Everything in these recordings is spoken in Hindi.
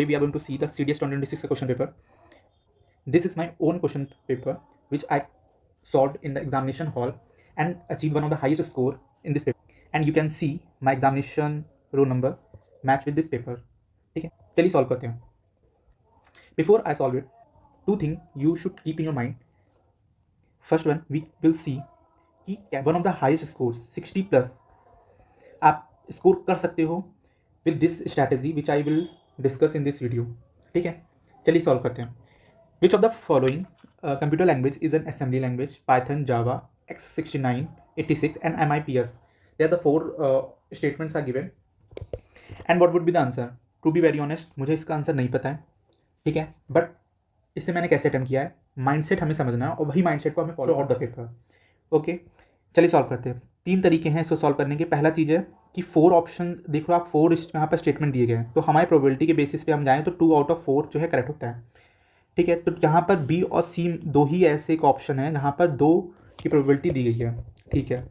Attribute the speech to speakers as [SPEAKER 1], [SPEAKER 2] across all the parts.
[SPEAKER 1] today we are going to see the CDS 2026 question paper. This is my own question paper which I solved in the examination hall and achieved one of the highest score in this paper. And you can see my examination roll number match with this paper. ठीक है, चलिए सॉल्व करते हैं. Before I solve it, two things you should keep in your mind. First one, we will see कि one of the highest scores 60 plus आप स्कोर कर सकते हो with this strategy which I will discuss in this video. ठीक है, चलिए सॉल्व करते हैं. Which of the following computer language is an assembly language? Python, Java, x69, 86 and MIPS. They are the 4 statements are given and what would be the answer? To be very honest, मुझे इसका आंसर नहीं पता है. ठीक है, बट इससे मैंने कैसे अटेम्प्ट किया है, माइंडसेट हमें समझना है और वही माइंडसेट को हमें follow out the paper. Okay, चलिए सॉल्व करते हैं. 3 तरीके हैं इसको सॉल्व करने के. पहला चीज़ है कि 4 ऑप्शन देखो आप, 4 यहाँ पर स्टेटमेंट दिए गए हैं, तो हमारी प्रोबेबिलिटी के बेसिस पे हम जाएँ तो 2 आउट ऑफ 4 जो है करेक्ट होता है. ठीक है, तो यहाँ पर बी और सी दो ही ऐसे एक ऑप्शन है जहाँ पर 2 की प्रोबेबिलिटी दी गई है. ठीक है,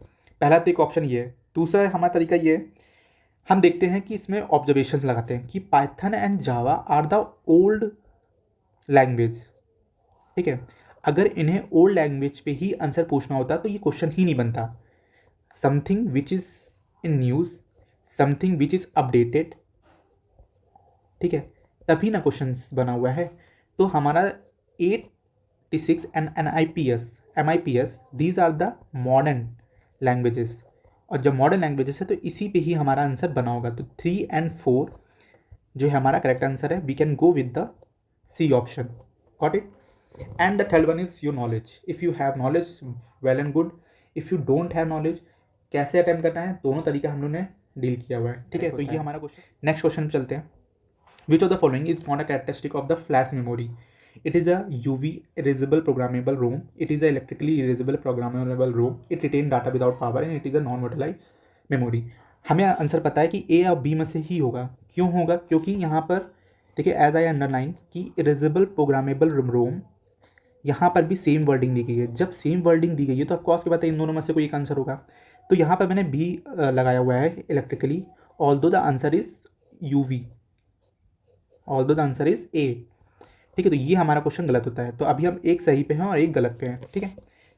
[SPEAKER 1] पहला तो एक ऑप्शन ये है. दूसरा हमारा तरीका ये है, हम देखते हैं कि इसमें ऑब्जर्वेशंस लगाते हैं कि Python and Java are the old language. ठीक है, अगर इन्हें ओल्ड लैंग्वेज पे ही आंसर पूछना होता तो ये क्वेश्चन ही नहीं बनता. Something which is in news, something which is updated. ठीक है, तभी ना क्वेश्चन बना हुआ है. तो हमारा 86 and MIPS these are the modern languages, और जब मॉडर्न लैंग्वेजेस है तो इसी पे ही हमारा आंसर बना होगा. तो 3 एंड 4 जो है हमारा करेक्ट आंसर है. We can go with the C option. Got it? And the third one is your knowledge. If you have knowledge, well and good. If you don't have knowledge, कैसे अटेम्प्ट करना है, दोनों तरीका हम लोगों ने डील किया हुआ है. ठीक है, तो ये हमारा क्वेश्चन. नेक्स्ट क्वेश्चन चलते हैं. Which of the following is not a characteristic of the flash memory? It is a UV erasable programmable ROM. It is a electrically erasable programmable ROM. It retain data without power and it is a non volatile memory. हमें आंसर पता है कि ए और बी में से ही होगा. क्यों होगा? क्योंकि यहाँ पर देखिए, एज आई अंडरलाइन कि इरेजेबल प्रोग्रामेबल रोम, यहाँ पर भी सेम वर्डिंग दी गई है. जब सेम वर्डिंग दी गई है तो ऑफकोर्स के बाद इन दोनों में से कोई एक आंसर होगा. तो यहाँ पर मैंने बी लगाया हुआ है electrically, although the answer is UV, although the answer is a. ठीक है, तो ये हमारा क्वेश्चन गलत होता है. तो अभी हम एक सही पे हैं और एक गलत पे हैं. ठीक है,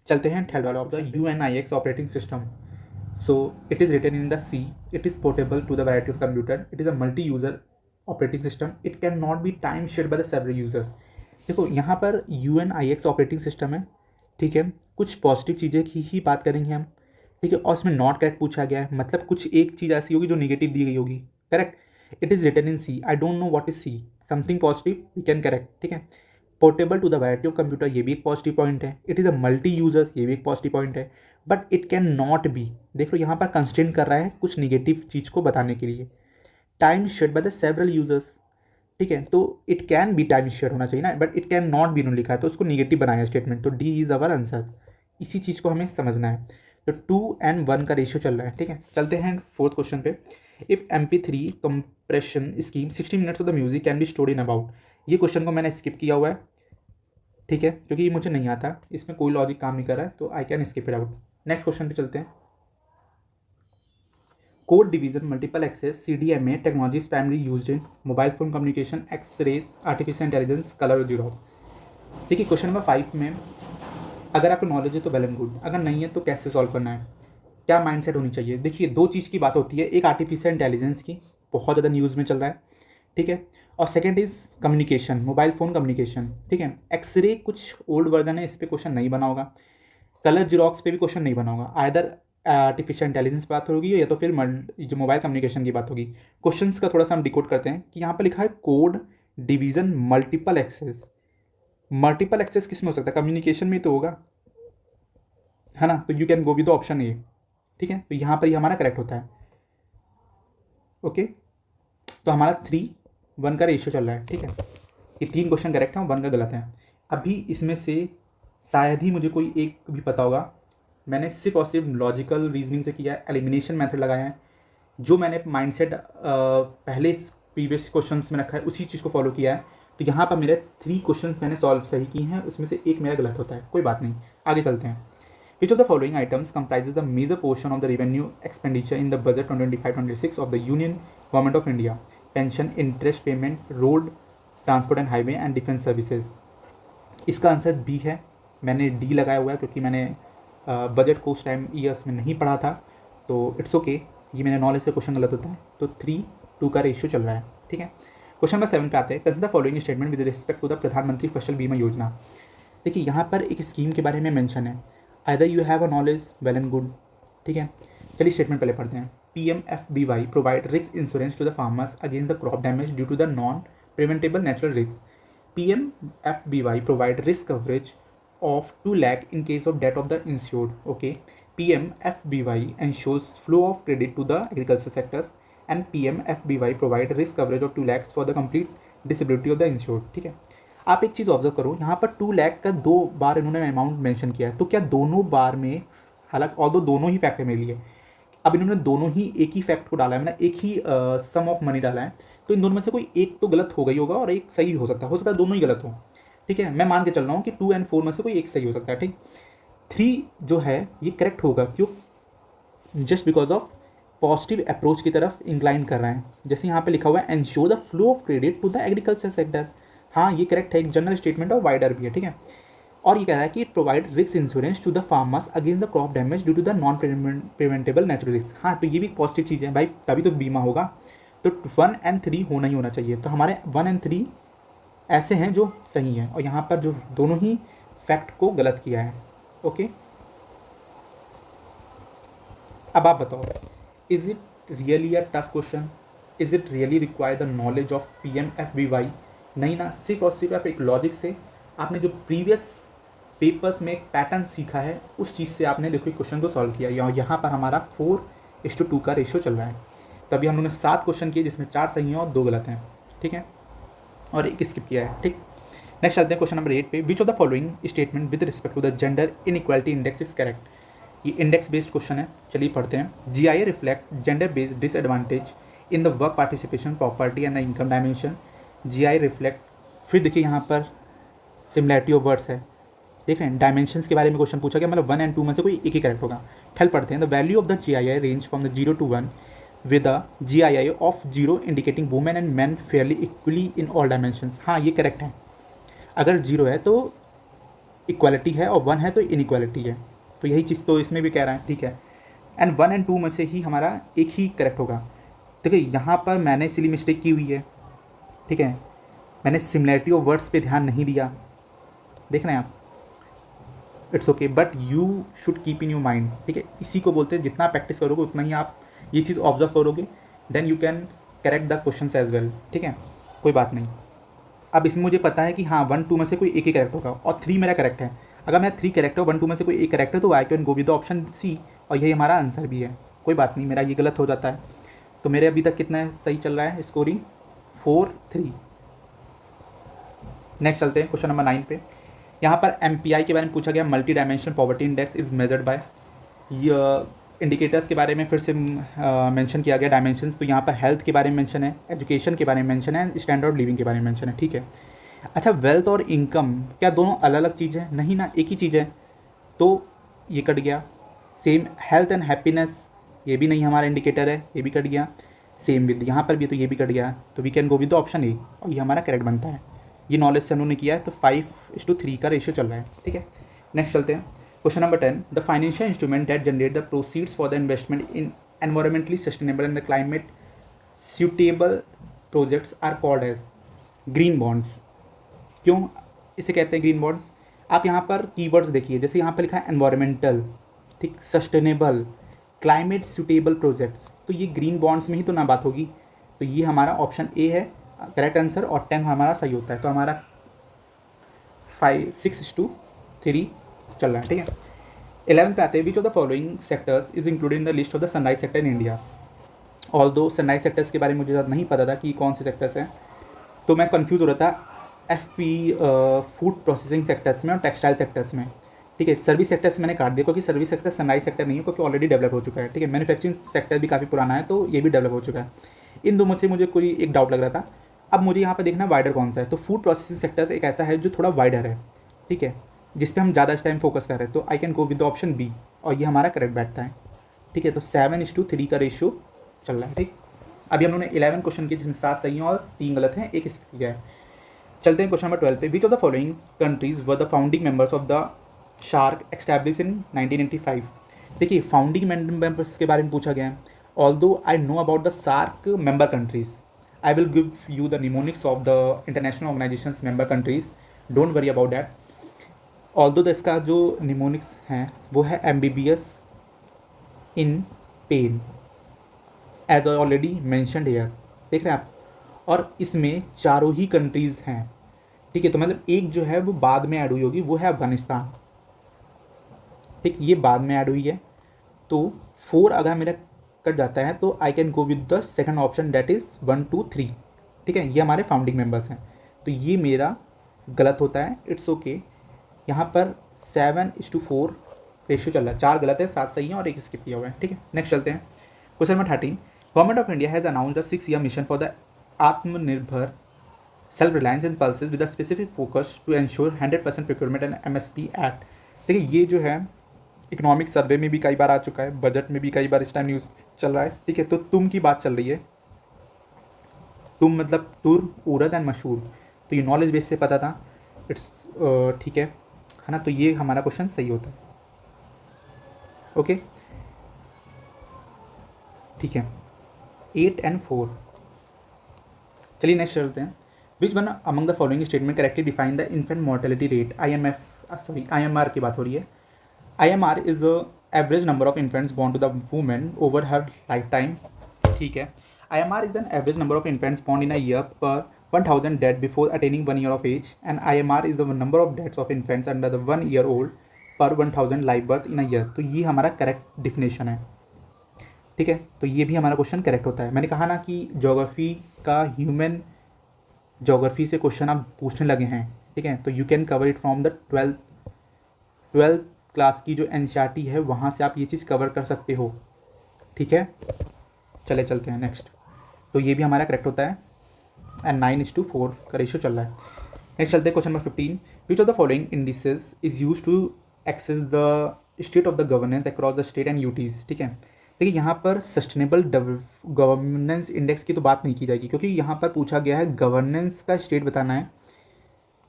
[SPEAKER 1] चलते हैं थर्ड वाला option. UNIX operating system. So it is written in the C. It is portable to the variety of computer. It is a multi user operating system. It can not be time shared by the several users. देखो, यहाँ पर UNIX ऑपरेटिंग सिस्टम है. ठीक है, कुछ पॉजिटिव चीज़ें की ही बात करेंगे हम. ठीक है, और इसमें नॉट करेक्ट पूछा गया है, मतलब कुछ एक चीज़ ऐसी होगी जो नेगेटिव दी गई होगी. Correct. It is written in C. I don't know what is C. Something positive we can correct. ठीक है, portable to the variety of computer, ये भी एक पॉजिटिव पॉइंट है. It is a multi users, ये भी एक पॉजिटिव पॉइंट है. But it can not be, देख लो यहाँ पर कंस्ट्रेंट कर रहा है कुछ निगेटिव चीज़ को बताने के लिए. Time shared by the several users. ठीक है, तो it can be time share होना चाहिए ना, but it can not B इन्होंने लिखा है तो उसको निगेटिव बनाया स्टेटमेंट. तो D इज़ अवर आंसर. इसी चीज़ को हमें समझना है. तो 2 and 1 का रेशियो चल रहा है. ठीक है, चलते हैं फोर्थ क्वेश्चन पे. If MP3 compression scheme 60 minutes of the music can be stored in about. ये क्वेश्चन को मैंने स्किप किया हुआ है. ठीक है, क्योंकि ये मुझे नहीं आता, इसमें कोई लॉजिक काम नहीं कर रहा है, तो I can skip it out. Next question पे चलते हैं. Code division multiple access CDMA technology is primary used in mobile phone communication, x-rays, artificial intelligence, colour और जीरोक्स. देखिए, क्वेश्चन नंबर 5 में अगर आपको नॉलेज है तो वेल एंड गुड, अगर नहीं है तो कैसे सॉल्व करना है, क्या माइंडसेट होनी चाहिए. देखिए, 2 चीज़ की बात होती है. एक आर्टिफिशियल इंटेलिजेंस की, बहुत ज़्यादा न्यूज़ में चल रहा है. ठीक है, और second is communication, mobile phone communication. ठीक है, एक्स-रे कुछ ओल्ड वर्जन है, इस पर क्वेश्चन नहीं बना होगा. कलर जीरोक्स पे भी क्वेश्चन नहीं बना होगा. आइदर आर्टिफिशियल इंटेलिजेंस बात होगी या तो फिर जो मोबाइल कम्युनिकेशन की बात होगी. क्वेश्चंस का थोड़ा सा हम डिकोड करते हैं कि यहाँ पर लिखा है code division multiple access. Multiple access किस में हो सकता है? कम्युनिकेशन में तो होगा, है ना. तो you can go with option ए. ठीक है, तो यहाँ पर ये हमारा करेक्ट होता है. ओके, तो हमारा 3-1 का रेशियो चल रहा है. ठीक है, ये 3 क्वेश्चन करेक्ट हैं और 1 का गलत है. अभी इसमें से शायद ही मुझे कोई एक भी पता होगा. मैंने सिर्फ और सिर्फ लॉजिकल रीजनिंग से किया है, एलिमिनेशन मेथड लगाया है. जो मैंने माइंडसेट पहले प्रीवियस क्वेश्चंस में रखा है उसी चीज़ को फॉलो किया है. तो यहाँ पर मेरे 3 क्वेश्चंस मैंने सॉल्व सही किए हैं, उसमें से एक मेरा गलत होता है. कोई बात नहीं, आगे चलते हैं. Which of the following items comprises the major portion of the revenue expenditure in the budget 2025-26 of the union government of India? Pension, interest payment, road transport and highway and defence services. इसका आंसर बी है, मैंने डी लगाया हुआ है क्योंकि मैंने बजट को उस टाइम ईयर्स में नहीं पढ़ा था, तो इट्स ओके, ये मेरे नॉलेज से क्वेश्चन गलत होता है। तो 3-2 का रेशियो चल रहा है, ठीक है। क्वेश्चन नंबर 7 पे आते हैं। Consider following statement with respect to the Pradhan Mantri Fasal बीमा योजना। देखिए यहाँ पर एक स्कीम के बारे में मेंशन है, either you have a knowledge, well and good, ठीक है। चलिए स्टेटमेंट पहले पढ़ते हैं। PMFBY provide risk insurance to the farmers against the crop damage due to the non preventable natural risk. PMFBY provide risk coverage of 2 lakh in case of death of the insured. Okay. PMFBY ensures flow of credit to the agriculture sectors and PMFBY provide risk coverage of 2 lakhs for the complete disability of the insured. ठीक है। आप एक चीज़ ऑब्जर्व करो, यहाँ पर 2 लाख का 2 बार इन्होंने अमाउंट मेंशन किया है, तो क्या दोनों बार में, हालांकि ऑल्दो दोनों ही फैक्ट है मेरे लिए, अब इन्होंने दोनों ही एक ही फैक्ट को डाला है, मैंने एक ही सम ऑफ मनी डाला है, तो इन दोनों में से कोई एक तो गलत हो गई होगा और एक सही भी हो सकता है दोनों ही गलत हो, ठीक है। मैं मान के चल रहा हूँ कि 2 और 4 में से कोई एक सही हो सकता है, ठीक। 3 जो है ये करेक्ट होगा, क्यों? Just because of positive approach की तरफ इंक्लाइन कर रहे हैं। जैसे यहाँ पे लिखा हुआ है ensure the flow of credit to the agriculture sector, हाँ ये करेक्ट है, एक जनरल स्टेटमेंट और वाइडर भी है, ठीक है। और ये कह रहा है कि provide risk insurance to the farmers against the crop damage due to the non preventable natural risk, हाँ तो ये भी पॉजिटिव चीज़ है भाई, तभी तो बीमा होगा। तो 1 और 3 होना ही होना चाहिए, तो हमारे 1 और 3 ऐसे हैं जो सही हैं, और यहाँ पर जो दोनों ही फैक्ट को गलत किया है, ओके। अब आप बताओ, is it really a tough question, is it really require the knowledge of PMFBY? नहीं ना, सिर्फ और सिर्फ आप एक लॉजिक से, आपने जो प्रीवियस पेपर्स में एक पैटर्न सीखा है उस चीज़ से आपने देखो क्वेश्चन को सॉल्व किया। यहाँ पर हमारा 4:2 का रेशियो चल रहा है। तभी हम लोगों ने 7 क्वेश्चन किए जिसमें 4 सही हैं और 2 गलत हैं, ठीक है, और एक स्किप किया है, ठीक। नेक्स्ट चलते हैं क्वेश्चन नंबर 8 पे। Which of the following statement with respect to the gender inequality index is correct? ये इंडेक्स बेस्ड क्वेश्चन है, चलिए पढ़ते हैं। GIA reflect gender based disadvantage in the work participation, property and the income dimension. GIA reflect, फिर देखिए यहाँ पर सिमिलैरिटी ऑफ वर्ड्स है, देख रहे हैं, डायमेंशंस के बारे में क्वेश्चन पूछा गया, मतलब 1 और 2 में से कोई एक ही करेक्ट होगा। हेल्प पढ़ते हैं। The value of the GIA range from the 0 to 1 with the GIA of 0 indicating women and man Fairlie equally in all dimensions, हाँ ये करेक्ट है। अगर 0 है तो इक्वालिटी है और 1 है तो इनइक्वालिटी है, तो यही चीज़ तो इसमें भी कह रहा है, ठीक है। एंड 1 और 2 में से ही हमारा एक ही करेक्ट होगा। देखिए यहाँ पर मैंने इसीलिए मिस्टेक की हुई है, ठीक है, मैंने सिमिलैरिटी ऑफ वर्ड्स पे ध्यान नहीं दिया, देख रहे हैं आप, it's okay, but you should keep in your mind, ठीक है। इसी को बोलते हैं जितना प्रैक्टिस करोगे उतना ही आप ये चीज़ ऑब्जर्व करोगे, then you can correct the question as well, ठीक है, कोई बात नहीं। अब इसमें मुझे पता है कि हाँ 1, 2 में से कोई एक ही करेक्ट होगा और 3 मेरा करेक्ट है। अगर मेरा 3 करेक्ट है और 1, 2 में से कोई एक करेक्ट है तो I can go with the option C, और यही हमारा आंसर भी है, कोई बात नहीं, मेरा ये गलत हो जाता है। तो मेरे अभी तक कितना सही चल रहा है स्कोरिंग, 4-3। नेक्स्ट चलते हैं क्वेश्चन नंबर 9 पे। यहाँ पर MPI के बारे में पूछा गया, multi dimensional poverty index is measured by. Indicators के बारे में फिर से मेंशन किया गया डायमेंशंस, तो यहाँ पर हेल्थ के बारे में मेंशन है, एजुकेशन के बारे में मेंशन है, स्टैंडर्ड लिविंग के बारे में मेंशन है, ठीक है। अच्छा, वेल्थ और इनकम क्या दोनों अलग अलग चीज़ है? नहीं ना, एक ही चीज़ है, तो ये कट गया। सेम हेल्थ एंड हैप्पीनेस, ये भी नहीं हमारा इंडिकेटर है, ये भी कट गया। सेम विद यहाँ पर भी, तो ये भी कट गया, तो we can go with the option A, और ये हमारा करेक्ट बनता है। ये नॉलेज से हम लोगों ने किया है, तो 5:3 का रेशियो चल रहा है, ठीक है। नेक्स्ट चलते हैं question number 10। The financial instrument that generate the proceeds for the investment in environmentally sustainable and the climate suitable projects are called as green bonds. क्यों इसे कहते हैं ग्रीन बॉन्ड्स? आप यहाँ पर कीवर्ड्स देखिए, जैसे यहाँ पर लिखा है एनवायरमेंटल, ठीक, सस्टेनेबल, क्लाइमेट सूटेबल प्रोजेक्ट्स, तो ये ग्रीन बॉन्ड्स में ही तो ना बात होगी। तो ये हमारा ऑप्शन ए है करेक्ट आंसर, और 10 हमारा सही होता है, तो हमारा 6:3 चल रहा है, ठीक है। 11 पे आते हैं। Which of the following sectors is included in the list of the sunrise sector in India? Although sunrise sectors के बारे में मुझे ज़्यादा नहीं पता था कि कौन से सेक्टर्स हैं, तो मैं कंफ्यूज हो रहा था FP फूड प्रोसेसिंग सेक्टर्स में और टेक्सटाइल सेक्टर्स में, ठीक है। सर्विस सेक्टर्स मैंने काट दिया क्योंकि सर्विस सेक्टर सनराइज सेक्टर नहीं है, क्योंकि ऑलरेडी डेवलप हो चुका है, ठीक है। मैन्युफैक्चरिंग सेक्टर भी काफ़ी पुराना है, तो ये भी डेवलप हो चुका है। इन दोनों से मुझे कोई एक डाउट लग रहा था। अब मुझे यहाँ पर देखना वाइडर कौन सा है, तो फूड प्रोसेसिंग सेक्टर्स एक ऐसा है जो थोड़ा वाइडर है, ठीक है, जिस पे हम ज़्यादा इस टाइम फोकस कर रहे हैं, तो I can go with the option B, और ये हमारा करेक्ट बैठता है, ठीक है। तो 7:3 का रेशियो चल रहा है, ठीक। अभी हम लोगों ने 11 क्वेश्चन किए जिसमें 7 सही हैं और 3 गलत हैं, एक स्किप किया है। चलते हैं क्वेश्चन नंबर 12 पे। Which of the following countries were the founding members of the shark establish in 1985। देखिए फाउंडिंग मेंबर्स के बारे में पूछा गया है। Although I know about the SAARC member countries, I will give you the mnemonics of the international organisations member countries, don't worry about that. Although इसका जो निमोनिक्स है वो है ambiguous in pen, as already mentioned here, देख रहे हैं आप। और इसमें चारों ही कंट्रीज़ हैं, ठीक है। तो मतलब एक जो है वो बाद में ऐड हुई होगी, वो है अफगानिस्तान, ठीक, ये बाद में ऐड हुई है। तो 4 अगर मेरा कट जाता है तो I can go with the second option, that is 1 2 3, ठीक है। ये हमारे फाउंडिंग मेंबर्स हैं, तो ये मेरा गलत होता है, इट्स ओके। यहाँ पर 7:4 रेशियो चल रहा है, 4 गलत है, 7 सही है और 1 स्किप किया हुआ है, ठीक है। नेक्स्ट चलते हैं question number 13। Government of India has announced the 6-year mission for the Aatmanirbhar self reliance in pulses with a specific focus to ensure 100% procurement and MSP act. देखिए ये जो है इकोनॉमिक सर्वे में भी कई बार आ चुका है, बजट में भी कई बार इस टाइम न्यूज़ चल रहा है, ठीक है। तो तुम की बात चल रही है, तुम मतलब तुर उरद एंड मशहूर, तो ये नॉलेज बेस से पता था, इट्स ठीक है ना। तो ये हमारा क्वेश्चन सही होता है, ओके, ठीक है। 8 and 4। चलिए नेक्स्ट चलते हैं। Which one among the following statement correctly define the infant mortality rate, IMR की बात हो रही है। IMR is the average number of infants born to the women over her lifetime, ठीक है। IMR is an average number of infants born in a year per 1000 death before attaining 1 year of age, and IMR is the number of deaths of infants under the 1 year old per 1000 live birth in a year। तो ये हमारा करेक्ट डिफिनेशन है, ठीक है। तो ये भी हमारा क्वेश्चन करेक्ट होता है। मैंने कहा ना कि ज्योग्राफी का ह्यूमन ज्योग्राफी से क्वेश्चन आप पूछने लगे हैं, ठीक है। तो you can cover it from the twelfth class की जो NCERT है, वहाँ से आप ये चीज़ कवर कर सकते हो, ठीक है। चले चलते हैं नेक्स्ट। तो ये भी हमारा करेक्ट होता है एंड 9:4 का रेशियो चल रहा है। नेक्स्ट चलते हैं question number 15। Which of the following indices is use to access the state of the governance across the state and UTs, ठीक है। देखिए यहाँ पर सस्टेनेबल गवर्नेंस इंडेक्स की तो बात नहीं की जाएगी, क्योंकि यहाँ पर पूछा गया है गवर्नेंस का स्टेट बताना है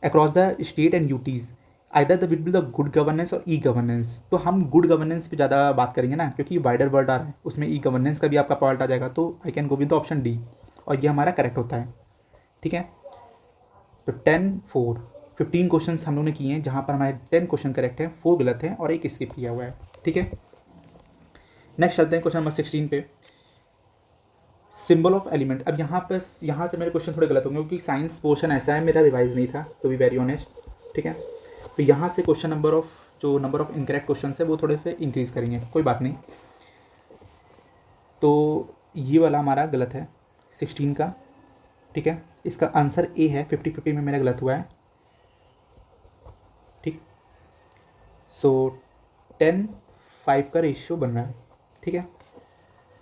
[SPEAKER 1] across the state and UTs, either the will be the good governance और ई गवर्नेंस। तो हम गुड गवर्नेंस पे ज़्यादा बात करेंगे ना, क्योंकि वाइडर वर्ड आ रहा है, उसमें ई गवर्नेंस का भी आपका पार्ट आ जाएगा। तो I can go with the option D, और ये हमारा करेक्ट होता है, ठीक है। तो 10-4 15 क्वेश्चन हम लोगों ने किए हैं, जहाँ पर हमारे 10 क्वेश्चन करेक्ट हैं, 4 गलत हैं और 1 स्किप किया हुआ है, ठीक है। नेक्स्ट चलते हैं क्वेश्चन नंबर 16 पे। Symbol of element. अब यहाँ से मेरे क्वेश्चन थोड़े गलत होंगे, क्योंकि साइंस पोर्शन ऐसा है, मेरा रिवाइज नहीं था, टू बी वेरी ऑनेस्ट, ठीक है। तो यहाँ से question number of incorrect question है वो थोड़े से इंक्रीज़ करेंगे, कोई बात नहीं। तो ये वाला हमारा गलत है 16 का, ठीक है। इसका आंसर ए है, 50-50 में मेरा गलत हुआ है, ठीक। सो 10-5 का रेशियो बन रहा है, ठीक है।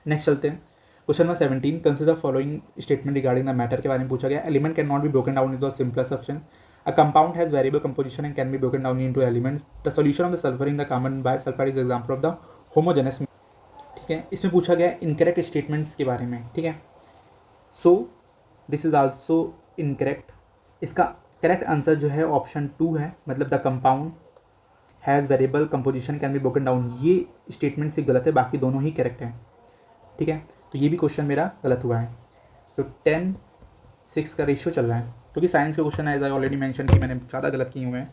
[SPEAKER 1] नेक्स्ट चलते हैं question number 17। Consider following statement regarding the matter के बारे में पूछा गया। Element can not be broken down into simpler substance, a compound has variable composition and can be broken down into elements, the solution of the sulphur in the carbon bisulphide is example of the homogeneous, ठीक है। इसमें पूछा गया इनकरेक्ट स्टेटमेंट्स के बारे में, ठीक है। So this is also incorrect. इसका करेक्ट आंसर जो है ऑप्शन 2 है, मतलब the compound has variable composition can be broken down, ये स्टेटमेंट से गलत है, बाकी दोनों ही करेक्ट हैं, ठीक है। तो ये भी क्वेश्चन मेरा गलत हुआ है। तो 10-6 का रेशियो चल रहा है, क्योंकि साइंस के question as I already mention कि मैंने ज़्यादा गलत किए हुए हैं।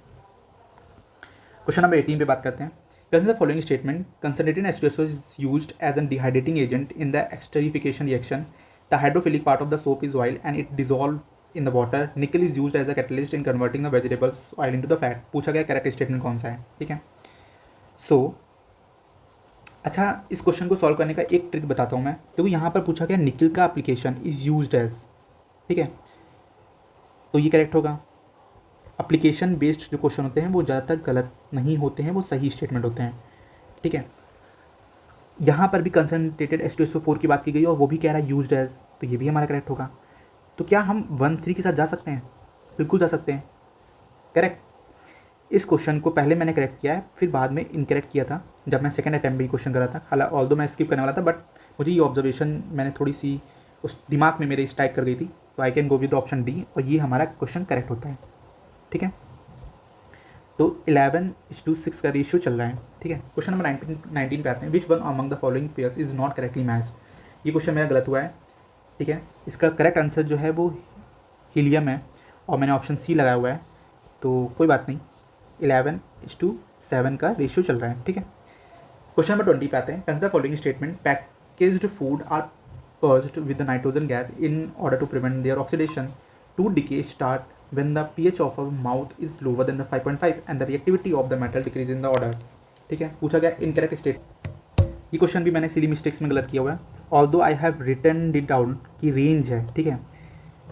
[SPEAKER 1] क्वेश्चन नंबर 18 पे बात करते हैं। Consider the following statement, concentrated H2SO is used as an dehydrating agent in the esterification reaction, the hydrophilic part of the soap is oil and it dissolve in the water, nickel is used as a catalyst in converting the vegetables oil into the fat. पूछा गया करेक्ट स्टेटमेंट कौन सा है, ठीक है। सो अच्छा, इस क्वेश्चन को सॉल्व करने का एक ट्रिक बताता हूँ मैं। तो यहाँ पर पूछा गया निकल का एप्लीकेशन इज यूज्ड एज, ठीक है। तो ये करेक्ट होगा। एप्लीकेशन बेस्ड जो क्वेश्चन होते हैं वो ज़्यादातर गलत नहीं होते हैं, वो सही स्टेटमेंट होते हैं, ठीक है। यहाँ पर भी कंसनट्रेटेड H2SO4 की बात की गई और वो भी कह रहा है यूज्ड एज, तो ये भी हमारा करेक्ट होगा। तो क्या हम 1-3 के साथ जा सकते हैं? बिल्कुल जा सकते हैं, करेक्ट। इस क्वेश्चन को पहले मैंने करेक्ट किया है, फिर बाद में इनकरेक्ट किया था जब मैं सेकंड अटैम्प्ट में क्वेश्चन करा था। हालांकि ऑल्दो मैं स्किप करने वाला था, बट मुझे ये ऑब्जर्वेशन मैंने थोड़ी सी उस दिमाग में मेरे स्ट्राइक कर गई थी, तो I can go with option D और ये हमारा क्वेश्चन करेक्ट होता है। ठीक है, तो 11:6 का रेशियो चल रहा है। ठीक है, क्वेश्चन नंबर 19 पे आते हैं। Which one among the following pairs is not correctly match. ये क्वेश्चन मेरा गलत हुआ है। ठीक है, इसका करेक्ट आंसर जो है वो हीलियम है और मैंने ऑप्शन सी लगाया हुआ है, तो कोई बात नहीं। 11:7 का रेशियो चल रहा है। ठीक है, क्वेश्चन नंबर 20 पे आते हैं। Consider following statement. Packaged food are purged with the nitrogen gas in order to prevent their oxidation to decay start when the pH of our mouth is lower than the 5.5 and the reactivity of the metal decrease in the order। ठीक है, पूछा गया इनकरेक्ट स्टेट। ये क्वेश्चन भी मैंने सिली मिस्टेक्स में गलत किया हुआ है। Although I have written it down की रेंज है। ठीक है,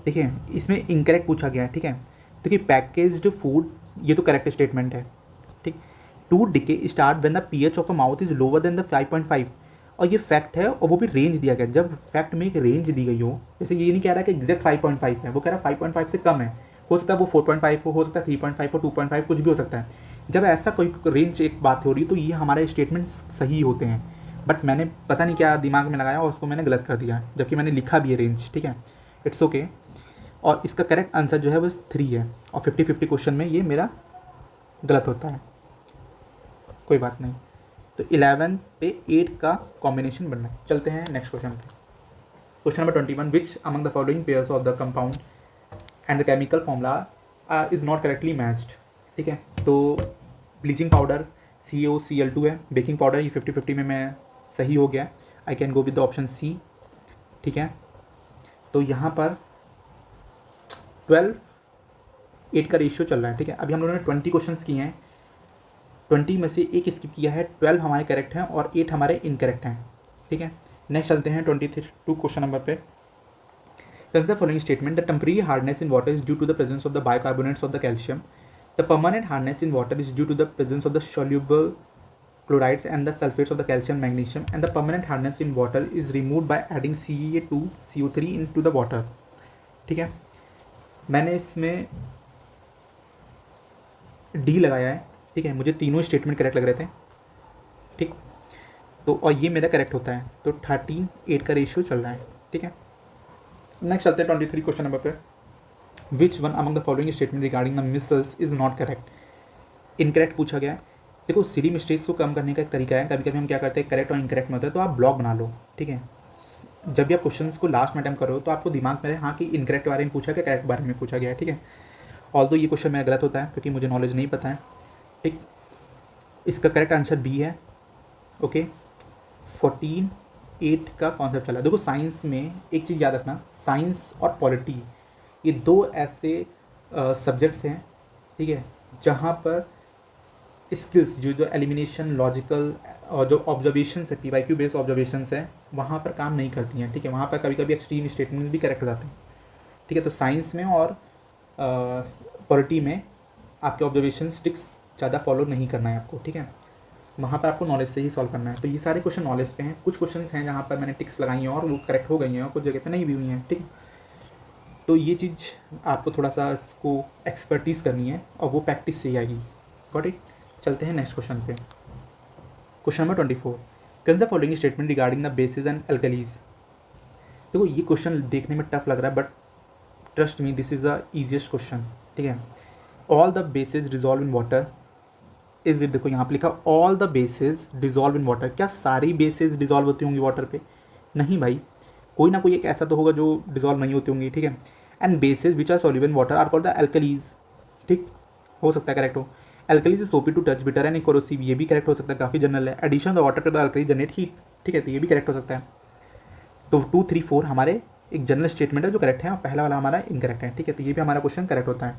[SPEAKER 1] देखिए इसमें इनकरेक्ट पूछा गया है। ठीक है, देखिए पैकेज्ड फूड ये तो करेक्ट स्टेटमेंट है। ठीक, to decay start when the pH of a mouth is lower than the 5.5 और ये फैक्ट है और वो भी रेंज दिया गया। जब फैक्ट में एक रेंज दी गई हो, जैसे ये नहीं कह रहा कि एग्जैक्ट 5.5 है, वो कह रहा है 5.5 से कम है, हो सकता है वो 4.5 हो सकता है 3.5 हो 2.5 कुछ भी हो सकता है। जब ऐसा कोई रेंज एक बात हो रही तो ये हमारे स्टेटमेंट सही होते हैं। बट मैंने पता नहीं क्या दिमाग में लगाया और उसको मैंने गलत कर दिया, जबकि मैंने लिखा भी है रेंज। ठीक है, इट्स ओके। और इसका करेक्ट आंसर जो है वो 3 है और 50-50 क्वेश्चन में ये मेरा गलत होता है, कोई बात नहीं। तो 11 पे 8 का कॉम्बिनेशन बनना है। चलते हैं नेक्स्ट क्वेश्चन पे। Question number 21। Which among the following pairs of the compound and the chemical formula is not correctly matched. ठीक है, तो ब्लीचिंग पाउडर CaOCl2 है, बेकिंग पाउडर ये 50-50 में मैं सही हो गया। I can go with the option C. ठीक है, तो यहाँ पर 12:8 का रेशियो चल रहा है। ठीक है, अभी हम लोगों ने 20 क्वेश्चन किए हैं, 20 में से एक स्किप किया है, 12 हमारे करेक्ट हैं और 8 हमारे इनकरेक्ट हैं। ठीक है, नेक्स्ट चलते हैं 22 क्वेश्चन नंबर पे। Consider the following statement: the temporary hardness in water is due to the presence of the bicarbonates of the calcium. The permanent hardness in water is due to the presence of the soluble chlorides and the sulfates of the calcium, magnesium. And the permanent hardness in water is removed by adding CaCO3 into the water. ठीक है, मैंने इसमें डी लगाया है। ठीक है, मुझे तीनों स्टेटमेंट करेक्ट लग रहे थे। ठीक, तो और ये मेरा करेक्ट होता है, तो 13:8 का रेशियो चल रहा है। ठीक है, नेक्स्ट चलते हैं 23 क्वेश्चन नंबर पे। विच one among the following statement regarding the micelles is not correct. Incorrect पूछा गया है। देखो सिली मिस्टेक्स को कम करने का एक तरीका है, कभी कभी हम क्या करते हैं करेक्ट और इनकरेक्ट में होता है तो आप ब्लॉक बना लो। ठीक है, जब भी आप क्वेश्चन को लास्ट में अटेम्प्ट करो तो आपको दिमाग में रहे हाँ कि इनकरेक्ट के बारे में पूछा गया, करेक्ट बारे में पूछा गया है। ठीक है, ऑल्दो ये क्वेश्चन मेरा गलत होता है क्योंकि मुझे नॉलेज नहीं पता है। ठीक, इसका करेक्ट आंसर बी है। ओके, 14:8 का कॉन्सेप्ट चला। देखो साइंस में एक चीज़ याद रखना, साइंस और पॉलिटी ये दो ऐसे सब्जेक्ट्स हैं। ठीक है, जहाँ पर स्किल्स जो एलिमिनेशन लॉजिकल और जो ऑब्जर्वेशंस है PYQ बेस्ड ऑब्जर्वेशंस है वहाँ पर काम नहीं करती हैं। ठीक है, वहाँ पर कभी कभी एक्सट्रीम स्टेटमेंट भी करेक्ट हो जाते हैं। ठीक है, तो साइंस में और पॉलिटी में आपके ऑब्जर्वेशन टिक्स ज़्यादा फॉलो नहीं करना है आपको। ठीक है, वहाँ पर आपको नॉलेज से ही सॉल्व करना है। तो ये सारे क्वेश्चन नॉलेज पे हैं। कुछ क्वेश्चन हैं जहाँ पर मैंने टिक्स लगाई हैं और वो करेक्ट हो गई हैं और कुछ जगह पे नहीं भी हुई हैं। ठीक है, तो ये चीज़ आपको थोड़ा सा इसको एक्सपर्टीज़ करनी है और वो प्रैक्टिस से ही आएगी। Got it. चलते हैं नेक्स्ट क्वेश्चन पे। Question number 24। Consider the following statement regarding the basis and alkalis. देखो ये क्वेश्चन देखने में टफ लग रहा है but trust me this is the easiest question. ठीक है, all the basis dissolve in water is it. देखो यहाँ पे लिखा all the basis dissolve in water. क्या सारी बेसिस डिजॉल्व होती होंगी वाटर पे? नहीं भाई, कोई ना कोई एक ऐसा तो होगा जो डिजॉल्व नहीं होती होंगी। ठीक है, and bases which are soluble in water are called the alkalis. ठीक, हो सकता है करेक्ट हो। Alkalis is soapy to touch, bitter and corrosive, ये भी करेक्ट हो सकता है, काफ़ी जनरल है। Addition the water to the alkalis generate heat. ठीक है, तो ये भी करेक्ट हो सकता है। तो 2, 3, 4 हमारे एक जनरल स्टेटमेंट है जो करेक्ट है और पहला वाला हमारा इनकरेक्ट है। ठीक है, तो ये भी हमारा क्वेश्चन करेक्ट होता है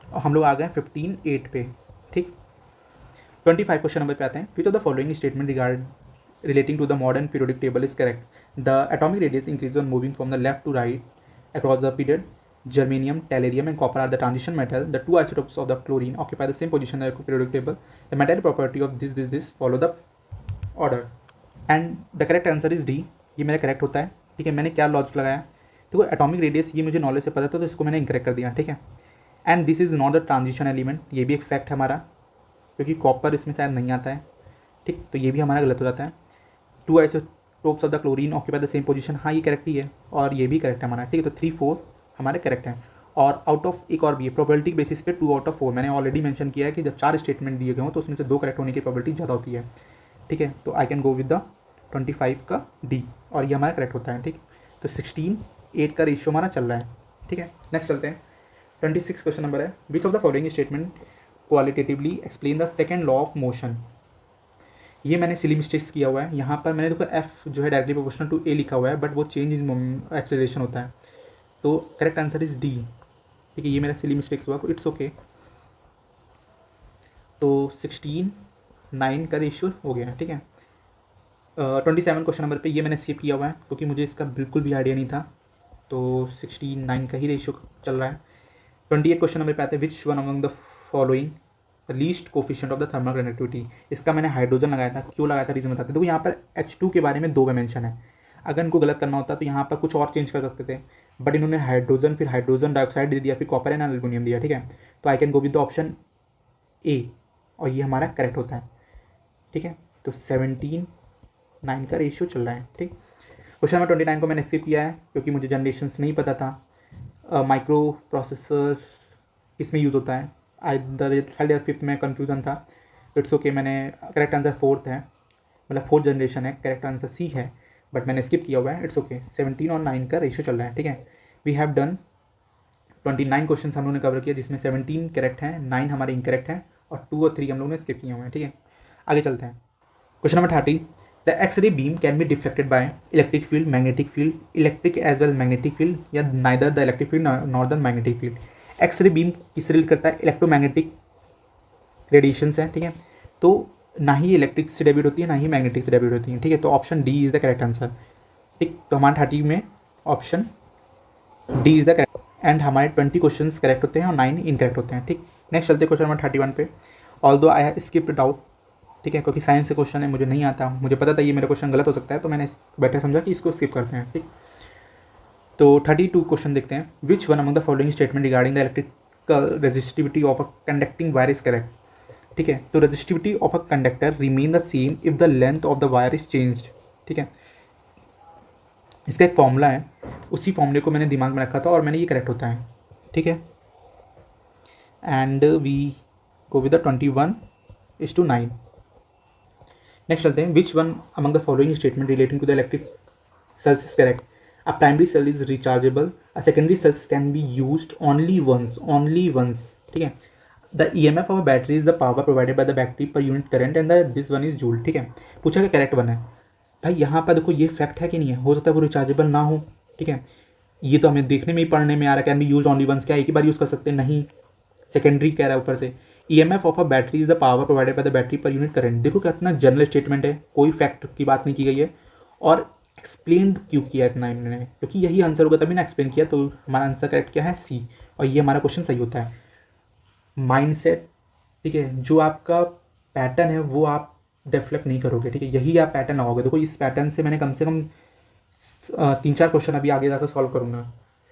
[SPEAKER 1] और हम लोग आ गए 15:8 पे। ठीक, 25 क्वेश्चन नंबर पे आते हैं। Which of the following statement relating to the modern periodic table is correct? The atomic radius increases on moving from the left to right across the period. Germanium, tellurium, and copper are the transition metal. The two isotopes of the chlorine occupy the same position in the periodic table. The metal property of this follow the order. And the correct answer is D. ये मेरा करेक्ट होता है। ठीक है, मैंने क्या लॉजिक लगाया, तो एटॉमिक रेडियस ये मुझे नॉलेज से पता था तो इसको मैंने इनकरेक्ट कर दिया। ठीक है, and this is not the transition element, ये भी एक फैक्ट है हमारा क्योंकि कॉपर इसमें शायद नहीं आता है। ठीक, तो ये भी हमारा गलत हो जाता है। Two isotopes of the chlorine occupy the same position, हाँ ये करेक्ट ही है और ये भी करेक्ट है हमारा, ठीक है। तो 3-4 हमारे करेक्ट हैं। और आउट ऑफ एक और भी है, प्रोबेबिलिटी बेसिस पे 2/4, मैंने ऑलरेडी मेंशन किया है कि जब 4 स्टेटमेंट दिए गए हों तो उसमें से 2 करेक्ट होने की प्रोबेबिलिटी ज़्यादा होती है, ठीक है। तो I can go with the 25 का डी, और ये हमारा करेक्ट होता है, ठीक। तो 16:8 का रेशियो हमारा चल रहा है, ठीक है। नेक्स्ट चलते हैं। 26 क्वेश्चन नंबर है, विच of the following statement qualitatively explain the second law of motion. ये मैंने सिली मिस्टेक्स किया हुआ है, यहाँ पर मैंने देखो एफ जो है डायरेक्टली प्रोपोर्शनल टू ए लिखा हुआ है, बट वो चेंज इन एक्सेलरेशन होता है। तो करेक्ट आंसर इज डी, ठीक है। ये मेरा सिली मिस्टेक्स हुआ, इट्स ओके। तो 16:9 का रेशियो हो गया, ठीक है। 27 क्वेश्चन नंबर पे ये मैंने स्किप किया हुआ है क्योंकि मुझे इसका बिल्कुल भी आइडिया नहीं था। तो 16:9 का ही रेशियो चल रहा है। 28 क्वेश्चन नंबर पे आते हैं, which one among the following the least coefficient of the thermal conductivity. इसका मैंने हाइड्रोजन लगाया था, क्यों लगाया था रीजन बताते हैं। देखो यहाँ पर H2 के बारे में 2 मेंशन है, अगर इनको गलत करना होता तो यहाँ पर कुछ और चेंज कर सकते थे, बट इन्होंने हाइड्रोजन फिर हाइड्रोजन डाइऑक्साइड दे दिया, फिर कॉपर एंड एल्युमिनियम दिया, ठीक है। तो I can go with the option A, और ये हमारा करेक्ट होता है, ठीक है। तो 17:9 का रेशियो चल रहा है, ठीक। क्वेश्चन नंबर 29 को मैंने स्किप किया है क्योंकि मुझे जनरेशन्स नहीं पता था। माइक्रो प्रोसेसर किस में यूज़ होता है, आइदर थर्ड या फिफ्थ में कन्फ्यूज़न था। इट्स ओके, मैंने करेक्ट आंसर 4th है, मतलब 4th जनरेशन है, करेक्ट आंसर सी है, बट मैंने स्किप किया हुआ है। It's okay. 17 और 9 का रेशियो चल रहा है, ठीक है। वी हैव डन 29 क्वेश्चन हम लोगों ने कवर किया, जिसमें 17 करेक्ट हैं, 9 हमारे इनकरेक्ट हैं, और 2 और 3 हम लोगों ने स्किप किए हुए हैं, ठीक है। आगे चलते हैं। Question number 30, the X-ray beam can be deflected by electric field, magnetic field, electric as well magnetic field, या neither the electric field nor the magnetic field. X-ray beam किससे रिलेट करता है, इलेक्ट्रोमैग्नेटिक रेडिएशन है, ठीक है। तो ना ही इलेक्ट्रिक से डेबिट होती है, ना ही मैग्नेटिक से डेबिट होती है, ठीक है। तो option D is the correct answer, ठीक। तो हमारे 30 में option D is the correct, and हमारे 20 क्वेश्चन करेक्ट होते हैं और 9 इनकरेक्ट होते हैं, ठीक। नेक्स्ट चलते हैं क्वेश्चन नंबर 31 पे। Although I have skipped out, ठीक है, क्योंकि साइंस से क्वेश्चन है, मुझे नहीं आता, मुझे पता था ये मेरा क्वेश्चन गलत हो सकता है, तो मैंने बेटर समझा कि इसको स्किप करते हैं, ठीक। तो 32 क्वेश्चन देखते हैं। Which one among the following statement regarding the electrical resistivity of a conducting wire is correct, ठीक है। तो resistivity of a conductor remain the same if the length of the wire is changed, ठीक है। इसका एक फॉर्मूला है, उसी फॉर्मूले को मैंने दिमाग में रखा था और मैंने ये करेक्ट होता है, ठीक है। And we go with the 21:9। Next चलते हैं। Which one among the following statement relating to the electric cells is correct. A primary cell is rechargeable. A secondary cells can be used only once. ठीक है. The EMF of a battery is the power provided by the battery per unit current and this one is joule. ठीक है. पूछा कि करेक्ट वन है भाई, यहाँ पर देखो ये फैक्ट है कि नहीं है, हो सकता है वो रिचार्जेबल ना हो, ठीक है। ये तो हमें देखने में ही पढ़ने में आ रहा है, can be use only once, क्या एक ही बार यूज़ कर सकते हैं, नहीं। सेकेंडरी कह रहा है ऊपर से, EMF of a battery is the power provided by the battery per unit current. देखो कितना जनरल स्टेटमेंट है, कोई फैक्ट की बात नहीं की गई है, और एक्सप्लेन क्यों किया इतना इन्होंने, क्योंकि यही आंसर होगा तभी ना एक्सप्लेन किया। तो हमारा आंसर करेक्ट क्या है, सी, और ये हमारा क्वेश्चन सही होता है। माइंडसेट, ठीक है, जो आपका पैटर्न है वो आप डेफ्लेक्ट नहीं करोगे, ठीक है, यही आप पैटर्न लगाओगे। देखो इस पैटर्न से मैंने कम से कम 3-4 क्वेश्चन अभी आगे जाकर सॉल्व करूँगा,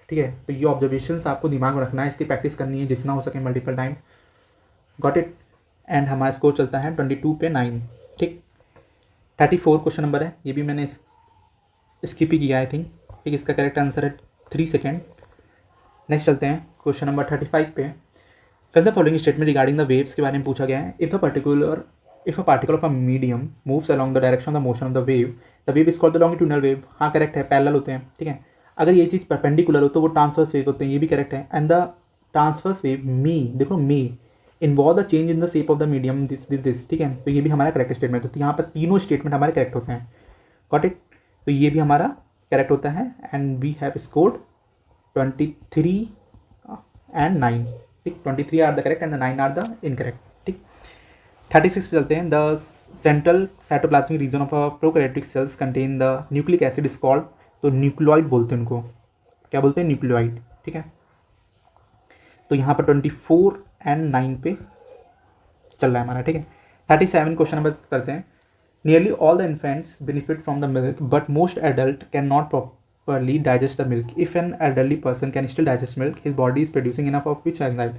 [SPEAKER 1] ठीक है। तो ये ऑब्जर्वेशंस आपको दिमाग में रखना है, इसकी प्रैक्टिस करनी है जितना हो सके multiple times. Got it. And हमारा स्कोर चलता है 22 पे 9, ठीक। 34 क्वेश्चन नंबर है, ये भी मैंने स्किप ही किया आई थिंक, ठीक। इसका करेक्ट आंसर है 3 सेकेंड। नेक्स्ट चलते हैं क्वेश्चन नंबर 35 पे। Consider following statement regarding the waves के बारे में पूछा गया है। If a particle of a medium moves along the direction of the motion of the wave is called the longitudinal wave. हाँ करेक्ट है, पैरेलल होते हैं, ठीक है। अगर ये चीज़ परपेंडिकुलर हो तो वो ट्रांसवर्स वेव होते हैं, ये भी करेक्ट है। एंड द ट्रांसवर्स वेव देखो involve the change in the shape of the medium this, ठीक है। तो ये भी हमारा करेक्ट स्टेटमेंट होता है, यहाँ पर तीनों स्टेटमेंट हमारे करेक्ट होते हैं। Got it. तो ये भी हमारा करेक्ट होता है, and we have scored 23 and 9, ठीक। 23 are the correct and 9 are the incorrect, ठीक। 36 पे चलते हैं। The central cytoplasmic region of a prokaryotic cells contain the nucleic acid is called, तो न्यूक्लियोइड बोलते हैं उनको, क्या बोलते हैं, न्यूक्लियोइड, ठीक है। तो यहाँ पर 24 and 9 पे चल रहा है हमारा, ठीक है। 37 क्वेश्चन नंबर करते हैं। Nearly all the infants benefit from the milk but most adult can not properly digest the milk. If an elderly person can still digest milk, his body is producing enough of which enzyme.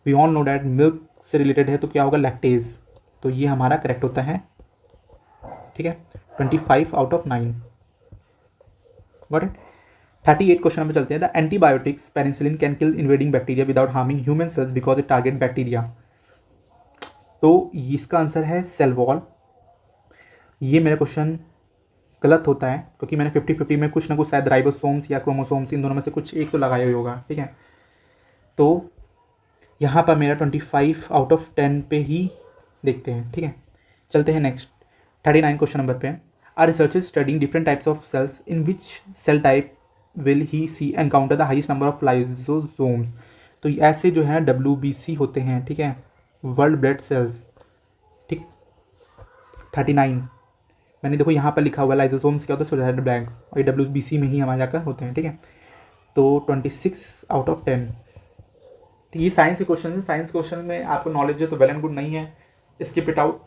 [SPEAKER 1] We all know that milk से रिलेटेड है, तो क्या होगा, लैक्टेज। तो ये हमारा करेक्ट होता है, ठीक है। 25 out of 9। Got it. 38 question number चलते हैं। The antibiotics penicillin can kill invading bacteria without harming human cells because it target bacteria. तो इसका आंसर है सेल वॉल। ये मेरा क्वेश्चन गलत होता है क्योंकि मैंने 50-50 में कुछ ना कुछ शायद राइबोसोम्स या क्रोमोसोम्स इन दोनों में से कुछ एक तो लगाया ही होगा, ठीक है। तो यहाँ पर मेरा 25 आउट ऑफ 10 पे ही देखते हैं, ठीक है। चलते हैं नेक्स्ट 39 क्वेश्चन नंबर पे। Are researcher studying different types of cells in which cell type will he see encounter the highest number of lysosomes. तो ऐसे जो हैं WBC होते हैं, ठीक है, वर्ल्ड ब्लड सेल्स, ठीक। 39 मैंने देखो यहाँ पर लिखा हुआ है लाइजोसोम्स क्या होता है, सोलर ब्लैंक, और ये WBC में ही हमारे जाकर होते हैं, ठीक है। तो 26 आउट ऑफ 10। ये साइंस के क्वेश्चन है। साइंस क्वेश्चन में आपको नॉलेज है तो वेल एंड गुड, नहीं है स्किप इट आउट।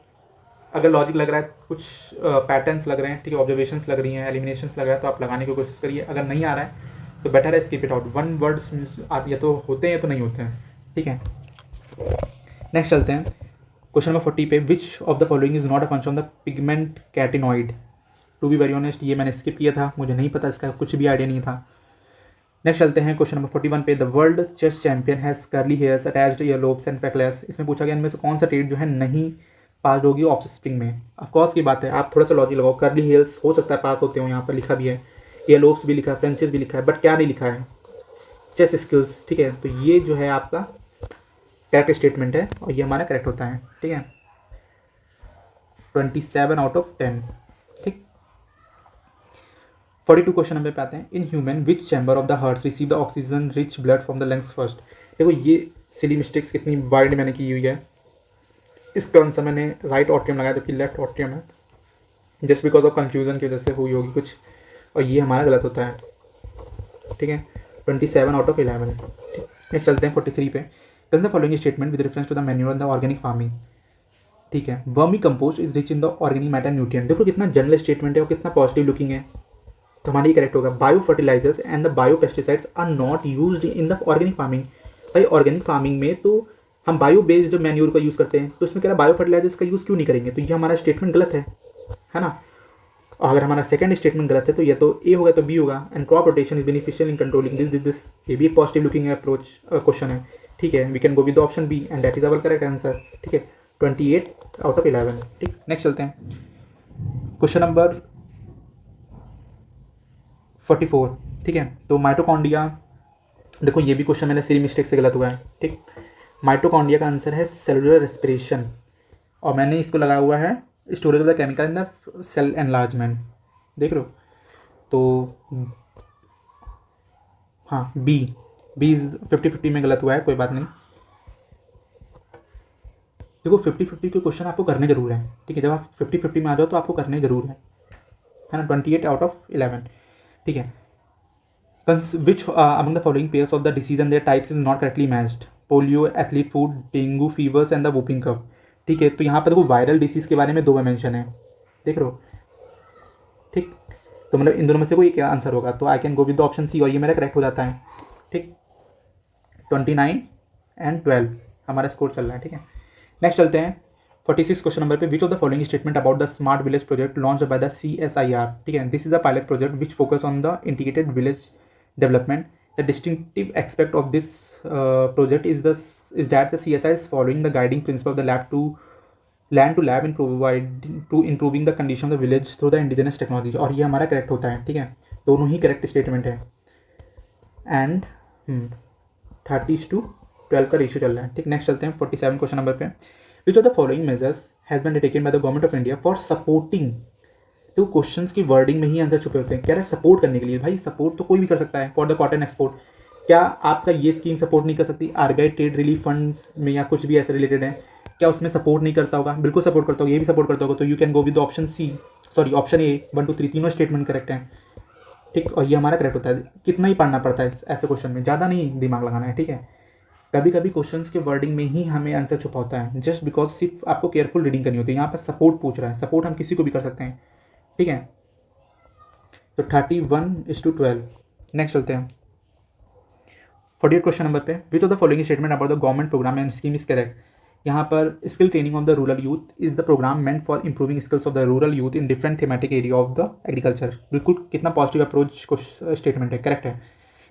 [SPEAKER 1] अगर लॉजिक लग रहा है, कुछ पैटर्न्स लग रहे हैं, ठीक है, ऑब्जर्वेशंस लग रही हैं, एलिमिनेशंस लग रहा है, तो आप लगाने की कोशिश करिए। अगर नहीं आ रहा है तो बेटर है skip it out. One words या तो होते हैं या तो नहीं होते हैं, ठीक है। नेक्स्ट चलते हैं क्वेश्चन नंबर 40 पे। Which of the following is not a function of the pigment carotenoid. To be very honest ये मैंने स्किप किया था, मुझे नहीं पता, इसका कुछ भी आइडिया नहीं था। नेक्स्ट चलते हैं क्वेश्चन नंबर 41 पे। The world chess champion has curly hairs attached ear lobes and freckles. इसमें पूछा गया इनमें से कौन सा ट्रेड जो है नहीं पास होगी ऑफस्प्रिंग में। ऑफकोर्स की बात है, आप थोड़ा सा लॉजिक लगाओ। कर्ली हेयर्स हो सकता है पास होते हो, यहाँ पर लिखा भी है, ईयर लोब्स भी लिखा है, फ्रेंचेस भी लिखा है, बट क्या नहीं लिखा है, चेस स्किल्स, ठीक है। तो ये जो है आपका करेक्ट स्टेटमेंट है और ये हमारा करेक्ट होता है, ठीक है। 27 आउट ऑफ 10, ठीक। 42 क्वेश्चन नंबर पे आते हैं। In human which chamber of the heart receive the oxygen rich blood from the lungs first. देखो ये सिली मिस्टेक्स कितनी वाइड मैंने की हुई है। इसका आंसर मैंने राइट ऑट्रियम लगाया जबकि लेफ्ट ऑट्रियम है, जस्ट बिकॉज ऑफ कन्फ्यूजन की वजह से हुई होगी कुछ, और ये हमारा गलत होता है, ठीक है। 27 आउट ऑफ 11। नेक्स्ट चलते हैं 43 पे। The following statement with reference to the manure the organic farming, ठीक है। Vermi compost is rich in the organic matter nutrient. देखो कितना जनरल स्टेटमेंट है और कितना पॉजिटिव लुकिंग है, तो हमारा ये करेक्ट होगा। Bio fertilizers and the bio pesticides are not used in the organic farming. भाई ऑर्गेनिक फार्मिंग में तो हम बायो बेस्ड मैन्यूर का यूज़ करते हैं, तो इसमें कह रहा बायो फर्टिलाइजर्स का यूज़ क्यों नहीं करेंगे, तो ये हमारा स्टेटमेंट गलत है ना। और अगर हमारा सेकंड स्टेटमेंट गलत है तो ये तो ए होगा तो बी होगा। And crop rotation is beneficial in controlling this. ये भी एक पॉजिटिव लुकिंग अप्रोच क्वेश्चन है, ठीक है। We can go with the option B and that is our correct answer, ठीक है। 28 आउट ऑफ 11, ठीक। नेक्स्ट चलते हैं क्वेश्चन नंबर 44, ठीक है। तो माइटोकॉन्ड्रिया, देखो ये भी क्वेश्चन मैंने सीरी मिस्टेक से गलत हुआ है, ठीक। माइटोकॉन्ड्रिया का आंसर है सेलुलर रेस्पिरेशन, और मैंने इसको लगाया हुआ है storage of the chemical in the cell enlargement, देख रहे हो। तो हाँ बी 50-50 में गलत हुआ है, कोई बात नहीं। देखो 50-50 के क्वेश्चन आपको करने जरूर है, ठीक है। जब आप 50-50 में आ जाओ तो आपको करने जरूर है ना। 28 आउट ऑफ 11, ठीक है। Which among the following pairs of the disease and their types is not correctly matched. Polio, athlete food, dengue fevers and the whooping cough, ठीक है। तो यहाँ पर देखो वायरल डिसीज के बारे में 2 मेंशन है, देख रहे हो, ठीक। तो मतलब इन दोनों में से कोई क्या आंसर होगा, तो I can go with the option C और ये मेरा करेक्ट हो जाता है, ठीक। 29 एंड 12 हमारा स्कोर चल रहा है, ठीक है। नेक्स्ट चलते हैं 46 क्वेश्चन नंबर पे। Which of the following statement about the smart village project launch by the CSIR, ठीक है। This is a pilot project which focus on the integrated village development. The distinctive aspect of this project is that the CSI is following the guiding principle of the land to lab in improving the condition of the village through the indigenous technology, और ये हमारा करेक्ट होता है, ठीक है। दोनों ही करेक्ट स्टेटमेंट है। एंड 30:12 का रेशियो चल रहा है, ठीक। नेक्स्ट चलते हैं 47 क्वेश्चन नंबर पे। Which of the following measures has been taken by the government of India for supporting. तो क्वेश्चंस की वर्डिंग में ही आंसर छुपे होते हैं। कह रहे हैं सपोर्ट करने के लिए, भाई सपोर्ट तो कोई भी कर सकता है फॉर द कॉटन एक्सपोर्ट। क्या आपका ये स्कीम सपोर्ट नहीं कर सकती? RBI ट्रेड रिलीफ फंड्स में या कुछ भी ऐसे रिलेटेड है, क्या उसमें सपोर्ट नहीं करता होगा? बिल्कुल सपोर्ट करता होगा, ये भी सपोर्ट करता होगा। तो you can go with option C, sorry option A. 1 2 3 तीनों स्टेटमेंट करेक्ट है, ठीक। और ये हमारा करेक्ट होता है। कितना ही पढ़ना पड़ता है ऐसे क्वेश्चन में, ज़्यादा नहीं दिमाग लगाना है, ठीक है। कभी कभी क्वेश्चंस के वर्डिंग में ही हमें आंसर छुपा होता है, जस्ट बिकॉज सिर्फ आपको केयरफुल रीडिंग करनी होती है। यहाँ पर सपोर्ट पूछ रहा है, सपोर्ट हम किसी को भी कर सकते हैं, ठीक है। तो 31:12। नेक्स्ट चलते हैं 48 क्वेश्चन नंबर पे। Which of the following statement about the government programme and scheme is correct. यहाँ पर skill training of the rural youth is the programme meant for improving skills of the rural youth in different thematic area of the agriculture. बिल्कुल कितना पॉजिटिव अप्रोच को स्टेटमेंट है, करेक्ट है।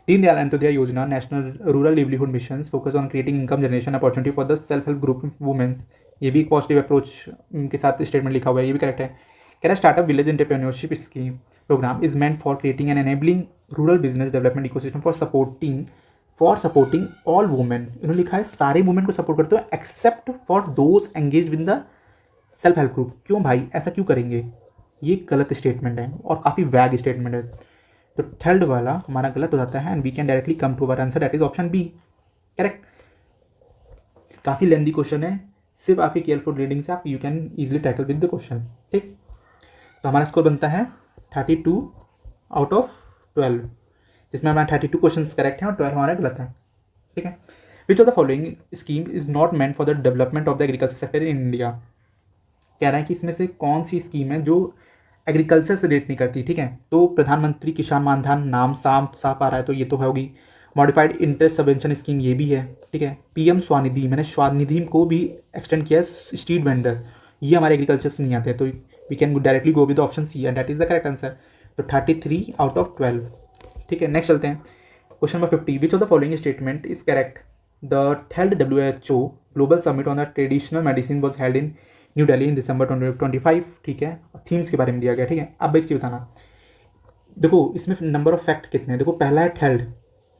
[SPEAKER 1] Deendayal Antyodaya Yojana national rural livelihood mission focus on creating income generation opportunity for the self help group women's, ये भी एक पॉजिटिव अप्रोच के साथ स्टेटमेंट लिखा हुआ है, ये भी करेक्ट है। कह रहा startup village entrepreneurship scheme program is meant for creating and enabling rural business development ecosystem for supporting all women. इन्होंने लिखा है सारे वुमेन को सपोर्ट करते हो except for those engage with the self help group. क्यों भाई, ऐसा क्यों करेंगे? ये गलत स्टेटमेंट है और काफ़ी वैग स्टेटमेंट है। तो थर्ड वाला हमारा गलत हो जाता है and we can directly come to our answer, that is option B, correct. काफ़ी लेंदी क्वेश्चन है, सिर्फ आपकी केयरफुल रीडिंग से आप you can easily tackle with the question, ठीक। तो हमारा स्कोर बनता है 32 आउट ऑफ 12, जिसमें हमारा 32 क्वेश्चन करेक्ट हैं और 12 हमारा गलत है, ठीक है। विच of the following scheme is not meant for the development of the agriculture sector in India. कह रहा है कि इसमें से कौन सी स्कीम है जो एग्रीकल्चर से रिलेट नहीं करती, ठीक है। तो प्रधानमंत्री किसान मानधन नाम साफ आ रहा है, तो ये तो होगी। मॉडिफाइड इंटरेस्ट सबवेंशन स्कीम ये भी है, ठीक है। पीएम स्वानिधि, मैंने स्वानिधि को भी एक्सटेंड किया है स्ट्रीट वेंडर, ये हमारे एग्रीकल्चर से नहीं आते, तो we can directly go with option C and that is the correct answer. तो 33 आउट ऑफ 12, ठीक है। नेक्स्ट चलते हैं question number 50। Which of the following statement is correct? The health WHO global summit on the traditional medicine was held in New Delhi in December 2025, ठीक है। थीम्स के बारे में दिया गया, ठीक है। अब एक चीज़ बताना, देखो इसमें नंबर ऑफ फैक्ट कितने हैं। देखो पहला है हेल्थ,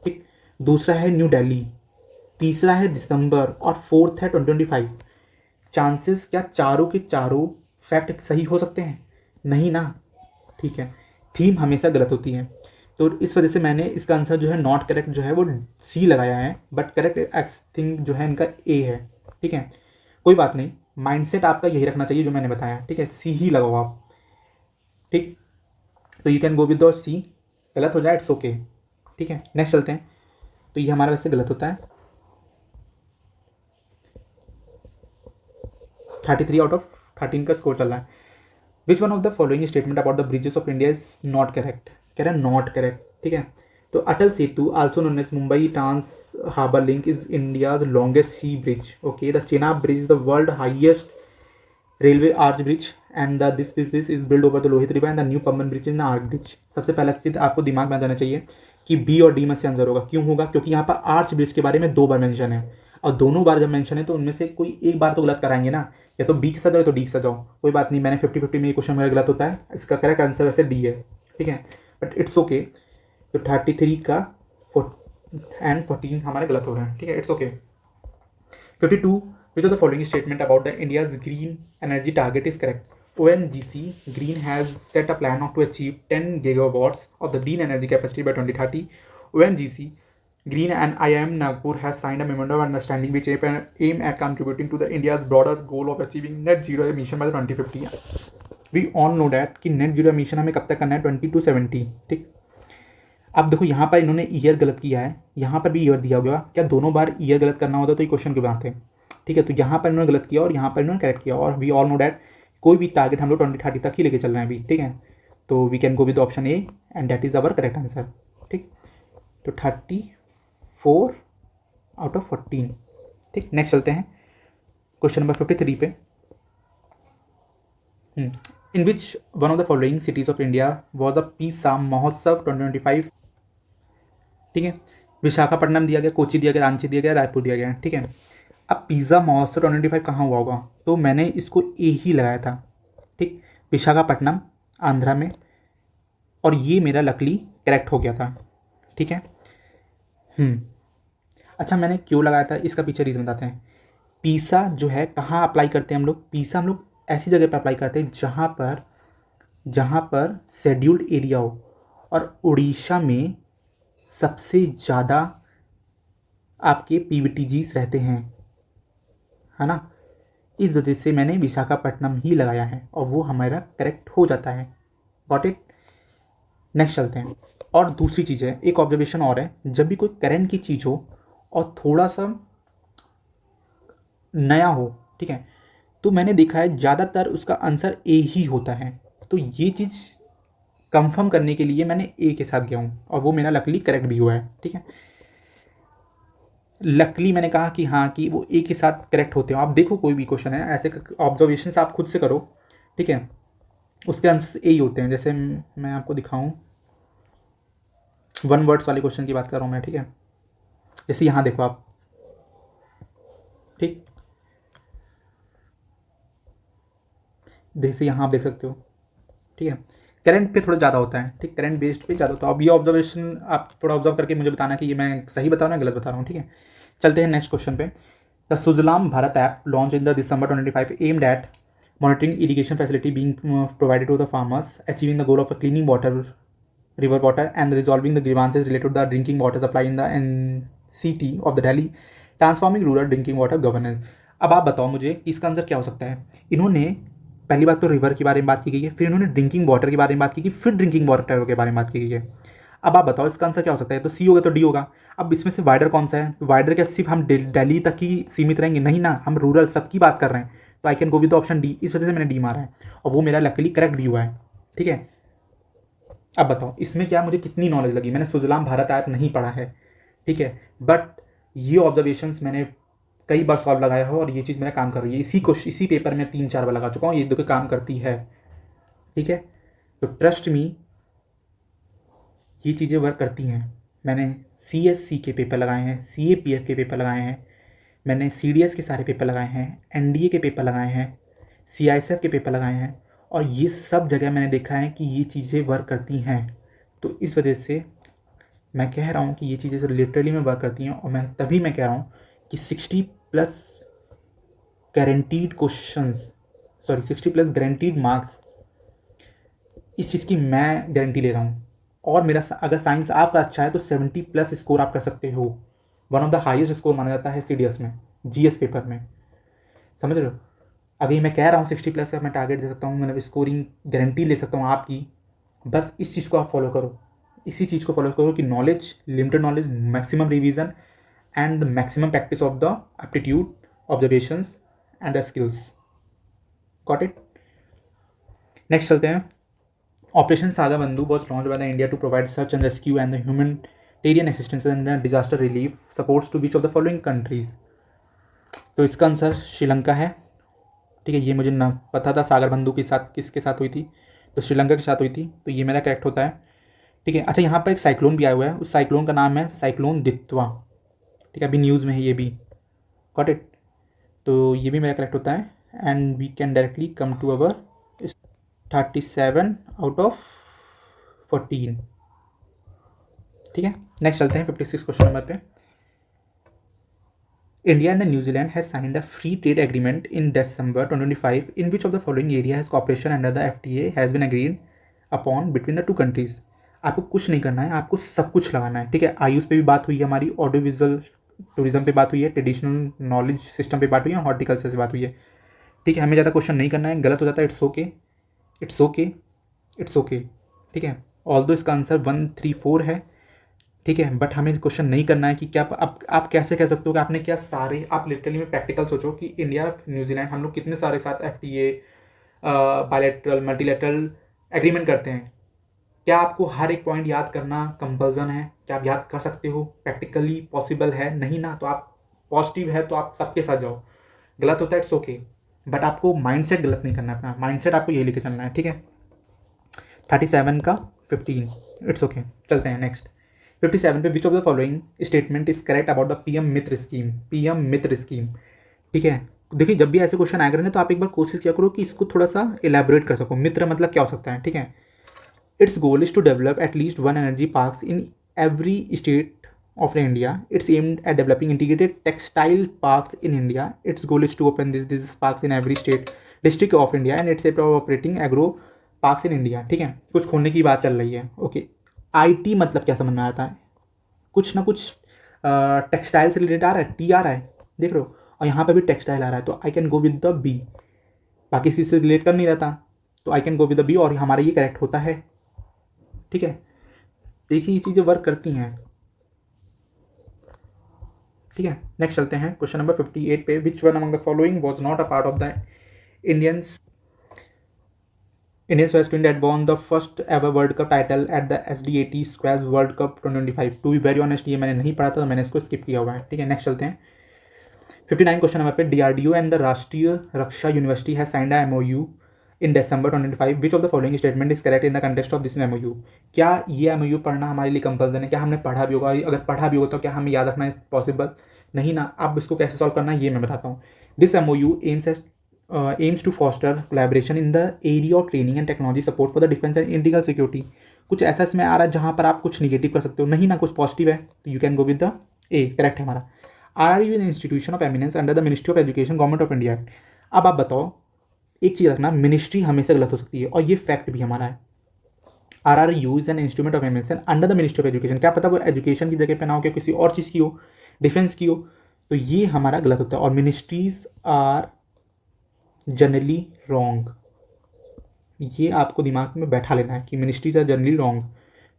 [SPEAKER 1] ठीक, दूसरा है न्यू दिल्ली, तीसरा है दिसंबर और फोर्थ है 2025। चांसेस क्या चारों के चारों फैक्ट सही हो सकते हैं? नहीं ना, ठीक है। थीम हमेशा गलत होती है, तो इस वजह से मैंने इसका आंसर जो है नॉट करेक्ट जो है वो सी लगाया है, बट करेक्ट एक्स थिंग जो है इनका ए है, ठीक है। कोई बात नहीं, माइंडसेट आपका यही रखना चाहिए जो मैंने बताया, ठीक है। सी ही लगाओ आप, ठीक। तो you can go with C, गलत हो जाए इट्स ओके, ठीक है। नेक्स्ट चलते हैं। तो ये हमारा वैसे गलत होता है, 33 आउट ऑफ 13 का स्कोर चल रहा है। Which one of the following statement about the bridges of India is not correct? कह रहा है नॉट करेक्ट, ठीक है। तो Atal Setu also known as Mumbai trans harbour link is India's longest sea bridge, okay. The Chenab bridge is the world highest railway arch bridge and the this is build over the Lohit river and the new Pamban bridge in the arch bridge. सबसे पहला चीज आपको दिमाग में आ जाना चाहिए कि बी और डी में से आंसर होगा। क्यों होगा? क्योंकि यहाँ पर आर्च ब्रिज के बारे में 2 बार मेंशन है, और दोनों बार जब मेंशन है तो उनमें से कोई एक बार तो गलत कराएंगे ना, या तो बी के साथ जाओ तो डी के साथ जाओ। कोई बात नहीं, मैंने 50-50 में ये क्वेश्चन मेरा गलत होता है, इसका करेक्ट आंसर वैसे डी है, ठीक है, बट इट्स ओके। तो 33 का एंड 14 हमारे गलत हो रहे हैं, ठीक है, it's okay. 52 which of the following statement about the India's green energy target is correct? ONGC Green has set a plan to achieve 10 gigawatts of the green energy capacity by 2030. ONGC Green and IIM Nagpur has signed a memorandum of understanding which aim at contributing to the India's broader goal of achieving net zero emission by 2050. We all know that कि net zero emission हमें कब तक करना है? 2070, ठीक। अब देखो यहाँ पर इन्होंने ईयर गलत किया है, यहाँ पर भी ईयर दिया होगा, क्या दोनों बार ईयर गलत करना होता तो ये क्वेश्चन की बात है, ठीक है। तो यहाँ पर इन्होंने गलत किया और यहाँ पर इन्होंने करेक्ट किया, और वी ऑल नो डैट कोई भी टारगेट हम लोग 2030 तक ही लेके चल रहे हैं अभी, ठीक है। तो we can go with option A and that is our correct answer, ठीक। तो 34 आउट ऑफ 14, ठीक। नेक्स्ट चलते हैं क्वेश्चन नंबर 53 पे। In which one of the following cities of India was the Pisa Mahotsav 2025, ठीक है। विशाखापट्टनम दिया गया, कोची दिया गया, रांची दिया गया, रायपुर दिया गया, ठीक है। अब पिज़्ज़ा महोत्सव 2025 कहाँ हुआ होगा? तो मैंने इसको ए ही लगाया था, ठीक, विशाखापट्टनम आंध्रा में, और ये मेरा लकली करेक्ट हो गया था, ठीक है। अच्छा, मैंने क्यों लगाया था इसका पीछे रीज़न बताते हैं। पिज़्ज़ा जो है कहाँ अप्लाई करते हैं हम लोग? पिज़्ज़ा हम लोग ऐसी जगह पर अप्लाई करते हैं जहाँ पर शेड्यूल्ड एरिया हो, और उड़ीसा में सबसे ज़्यादा आपके PVTGs रहते हैं, है ना। इस वजह से मैंने विशाखापट्टनम ही लगाया है और वो हमारा करेक्ट हो जाता है। Got it. नेक्स्ट चलते हैं। और दूसरी चीज़ है, एक ऑब्जर्वेशन और है, जब भी कोई करंट की चीज़ हो और थोड़ा सा नया हो, ठीक है, तो मैंने देखा है ज़्यादातर उसका आंसर ए ही होता है। तो ये चीज़ कंफर्म करने के लिए मैंने ए के साथ गया हूँ और वो मेरा लकली करेक्ट भी हुआ है, ठीक है। लकली मैंने कहा कि हाँ कि वो एक ही साथ करेक्ट होते हो। आप देखो कोई भी क्वेश्चन है ऐसे ऑब्जर्वेशन आप खुद से करो, ठीक है, उसके आंसर यही होते हैं। जैसे मैं आपको दिखाऊं, वन वर्ड्स वाले क्वेश्चन की बात कर रहा हूँ मैं, ठीक है। जैसे यहाँ देखो आप, ठीक, जैसे यहाँ आप देख सकते हो, ठीक है। करंट पे थोड़ा ज़्यादा होता है, ठीक, करंट बेस्ड पे ज़्यादा होता है। अब ये ऑब्जर्वेशन आप थोड़ा ऑब्जर्व करके मुझे बताना कि ये मैं सही बता रहा हूँ या गलत बता रहा हूँ, ठीक है। चलते हैं नेक्स्ट क्वेश्चन पे। The Sujalam Bharat app launch in the December 2025 aimed at monitoring irrigation facility being provided to the farmers, achieving the goal of cleaning water, river water, and resolving the grievances related to the drinking water supply in the NCT of the Delhi, transforming rural drinking water governance. अब आप बताओ मुझे कि इसका आंसर क्या हो सकता है। इन्होंने पहली बात तो रिवर के बारे में बात की गई है, फिर इन्होंने ड्रिंकिंग वाटर के बारे में बात की, फिर ड्रिंकिंग वाटर के बारे में बात की गई है। अब आप बताओ इसका आंसर क्या हो सकता है। तो सी होगा तो डी होगा। अब इसमें से वाइडर कौन सा है। वाइडर क्या सिर्फ हम दिल्ली तक ही सीमित रहेंगे, नहीं ना, हम रूरल सबकी बात कर रहे हैं। तो I can go with option D, इस वजह से मैंने डी मारा है और वो मेरा लकीली करेक्ट भी हुआ है, ठीक है। अब बताओ इसमें क्या मुझे कितनी नॉलेज लगी। मैंने सुजलाम भारत ऐप नहीं पढ़ा है, ठीक है, बट ये ऑब्जर्वेशंस मैंने कई बार सॉल्व लगाया है और ये चीज़ मेरा काम कर रही है। इसी पेपर में 3-4 बार लगा चुका हूँ, ये देखो काम करती है, ठीक है। तो ट्रस्ट मी, ये चीज़ें वर्क करती हैं। मैंने CSC के पेपर लगाए हैं, CAPF के पेपर लगाए हैं, मैंने CDS के सारे पेपर लगाए हैं, NDA के पेपर लगाए हैं, CISF के पेपर लगाए हैं, और ये सब जगह मैंने देखा है कि ये चीज़ें वर्क करती हैं। तो इस वजह से मैं कह रहा हूँ कि ये चीज़ें लिटरली में वर्क करती हैं, और मैं कह रहा हूँ कि 60+ guaranteed questions, sorry 60+ guaranteed marks, इस चीज़ की मैं गारंटी ले रहा हूँ। और मेरा अगर साइंस आपका अच्छा है तो 70+ स्कोर आप कर सकते हो। One of the highest score माना जाता है CDS में, GS पेपर में, समझ रहे हो। अभी मैं कह रहा हूँ 60+ का मैं टारगेट दे सकता हूँ, मतलब स्कोरिंग गारंटी ले सकता हूँ आपकी। बस इस चीज़ को आप फॉलो करो, इसी चीज़ को फॉलो करो कि knowledge, limited knowledge, maximum revision and the maximum practice of the aptitude, observations and the skills. Got it. Next चलते हैं। Operation Sagar Bandhu was launch by the India to provide search and rescue and the humanitarian assistance and disaster relief supports to which of the following countries. तो इसका आंसर श्रीलंका है, ठीक है। ये मुझे ना पता था सागर बंधु के साथ किसके साथ हुई थी, तो श्रीलंका के साथ हुई थी, तो ये मेरा करेक्ट होता है, ठीक है। अच्छा, यहाँ पर एक साइक्लोन भी आया हुआ है, उस साइक्लोन का नाम है साइक्लोन दित्वा, ठीक है, अभी न्यूज़ में है ये भी। Got it. तो ये भी मेरा करेक्ट होता है and we can directly come to our 37 out of 14, ठीक है। नेक्स्ट चलते हैं 56 क्वेश्चन नंबर पे। India and New Zealand has signed a free trade agreement in December 2025 in which of the following area has corporation under the FTA has been agreed upon between the two countries. आपको कुछ नहीं करना है, आपको सब कुछ लगाना है, ठीक है। आयुष पे भी बात हुई है हमारी, ऑडियो विजुअल टूरिज्म पे बात हुई है, ट्रेडिशनल नॉलेज सिस्टम पे बात हुई है, हॉर्टिकल्चर से बात हुई है, ठीक है। हमें ज़्यादा क्वेश्चन नहीं करना है, गलत हो जाता है it's okay, it's okay, it's okay, ठीक है। ऑल्दो इसका आंसर 1, 3, 4 है, ठीक है, बट हमें क्वेश्चन नहीं करना है कि क्या आप कैसे कह सकते हो कि आपने क्या सारे, आप लिटरली में प्रैक्टिकल सोचो कि इंडिया न्यूजीलैंड हम लोग कितने सारे साथ FTA, बायलैटरल, मल्टीलैटरल एग्रीमेंट करते हैं। क्या आपको हर एक पॉइंट याद करना कंपल्सन है? क्या आप याद कर सकते हो? प्रैक्टिकली पॉसिबल है? नहीं ना, तो आप पॉजिटिव है तो आप सबके साथ जाओ, गलत होता है इट्स ओके, बट आपको माइंडसेट गलत नहीं करना है अपना, माइंडसेट आपको यही लेके चलना है, ठीक है। 37 का 15, इट्स ओके। चलते हैं नेक्स्ट 57 पे। Which of the following statement is correct about the PM Mitra scheme. PM Mitra scheme, ठीक है। देखिए जब भी ऐसे क्वेश्चन आए करेंगे तो आप एक बार कोशिश किया करो कि इसको थोड़ा सा एलैबोरेट कर सको। मित्र मतलब क्या हो सकता है, ठीक है। Its goal is to develop at least 1 energy parks in every state of India. It's aimed at developing integrated textile parks in India. Its goal is to open these parks in every state district of India and it's operating agro parks in India, ठीक है। कुछ खोलने की बात चल रही है, ओके। IT मतलब क्या समझ में आता है, कुछ ना कुछ टेक्सटाइल से रिलेटेड आ रहा है, T आ रहा है, देख रहे हो, और यहाँ पे भी टेक्सटाइल आ रहा है, तो I can go with the B. बाकी किसी से रिलेट कर नहीं रहता, तो I can go with the B और हमारा ये करेक्ट होता है, ठीक है। देखिए ये चीज़ें वर्क करती हैं, ठीक है। नेक्स्ट चलते हैं क्वेश्चन नंबर 58 पे। विच one among the following was not a part of the Indian Indian squash team that won the first ever World Cup title at the SDAT Squash World Cup 2025. To be very honest ये मैंने नहीं पढ़ा था तो मैंने इसको स्किप किया हुआ है, ठीक है। नेक्स्ट चलते हैं 59 क्वेश्चन नंबर पे। DRDO and the Rashtriya Raksha university has signed a MOU in December 2025, which of the following statement is correct in the context of this MOU। क्या ये MOU पढ़ना हमारे लिए कंपल्सन है? क्या हमने पढ़ा भी होगा? अगर पढ़ा भी होगा तो क्या हमें याद रखना पॉसिबल नहीं ना। अब इसको कैसे सॉल्व करना है ये मैं बताता हूँ। This MOU aims to foster collaboration in the area of training and technology support for the defense and integral security। कुछ ऐसा इसमें आ रहा है जहाँ पर आप कुछ निगेटिव कर सकते हो, नहीं ना कुछ पॉजिटिव है, तो you can go with the A, correct है हमारा। RRU in institution of eminence under the ministry of education government of India act. अब आप बताओ, एक चीज़ रखना, मिनिस्ट्री हमेशा गलत हो सकती है और ये फैक्ट भी हमारा है। RRU is an instrument of eminence under the ministry of education. क्या पता वो एजुकेशन की जगह पे ना हो, क्या किसी और चीज़ की हो, डिफेंस की हो, तो ये हमारा गलत होता है। और मिनिस्ट्रीज आर जनरली रॉन्ग, ये आपको दिमाग में बैठा लेना है कि मिनिस्ट्रीज आर जनरली रॉन्ग।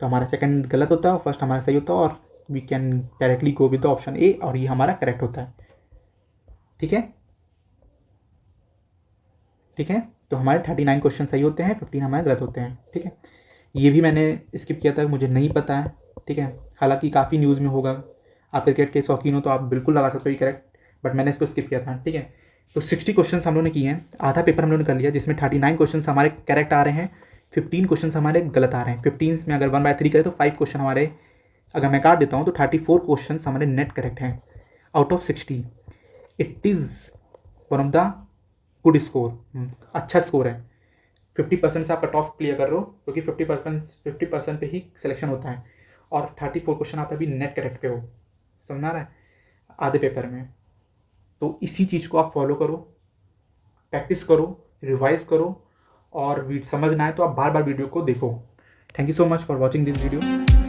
[SPEAKER 1] तो हमारा सेकंड गलत होता है और फर्स्ट हमारा सही होता है, और we can directly go with the option A, और ये हमारा करेक्ट होता है, ठीक है। ठीक है, तो हमारे 39 क्वेश्चन सही होते हैं, 15 हमारे गलत होते हैं, ठीक है। ये भी मैंने स्किप किया था, मुझे नहीं पता है, ठीक है। हालांकि काफ़ी न्यूज़ में होगा, आप क्रिकेट के शौकीन हो तो आप बिल्कुल लगा सकते हो ये करेक्ट, बट मैंने इसको स्किप किया था, ठीक है। तो 60 क्वेश्चन हम लोगों ने किए हैं, आधा पेपर हम लोगों ने कर लिया, जिसमें 39 क्वेश्चन हमारे करेक्ट आ रहे हैं, 15 क्वेश्चन हमारे गलत आ रहे हैं। 15 में अगर 1/3 करें तो 5 क्वेश्चन हमारे, अगर मैं काट देता हूँ तो 34 क्वेश्चन हमारे नेट करेक्ट हैं out of 60। It is one of the good score, अच्छा स्कोर है। 50% से आप कट ऑफ क्लियर कर रहे हो, क्योंकि 50% पे ही सिलेक्शन होता है, और 34 क्वेश्चन आप अभी नेट करेक्ट पे हो, समझ आ रहा है, आधे पेपर में। तो इसी चीज़ को आप फॉलो करो, प्रैक्टिस करो, रिवाइज करो, और समझना है तो आप बार बार वीडियो को देखो। Thank you so much for watching this video.